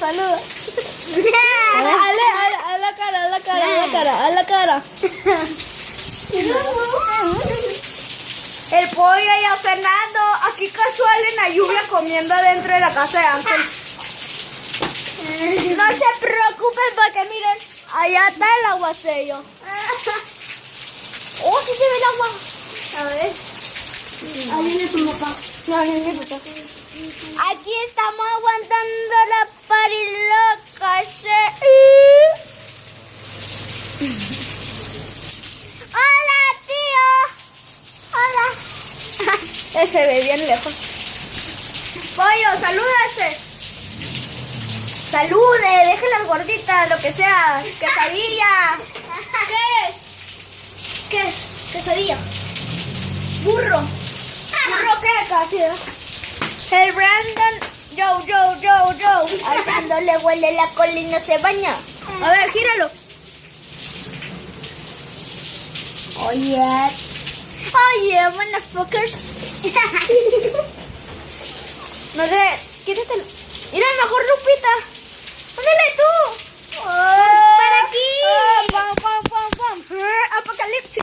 saluda. A la cara. El pollo ya cenando, aquí casual en la lluvia comiendo dentro de la casa de Ángel. No se preocupen porque miren, allá está el aguacero. Oh, sí se ve el agua. A ver. Ahí viene tu papá. No, viene tu papá. Aquí estamos aguantando la pariloca. Hola, tío. Hola. Ese ve bien lejos. Pollo, salúdase. Salude, deje las gorditas, lo que sea. Quesadilla. ¿Qué es? ¿Qué es? Quesadilla. Burro. ¿Burro qué? Casi. El Brandon. Joe. Al Brandon le huele la cola y no se baña. A ver, gíralo. Oye, motherfuckers. No sé, quítatelo. Mira, mejor Lupita.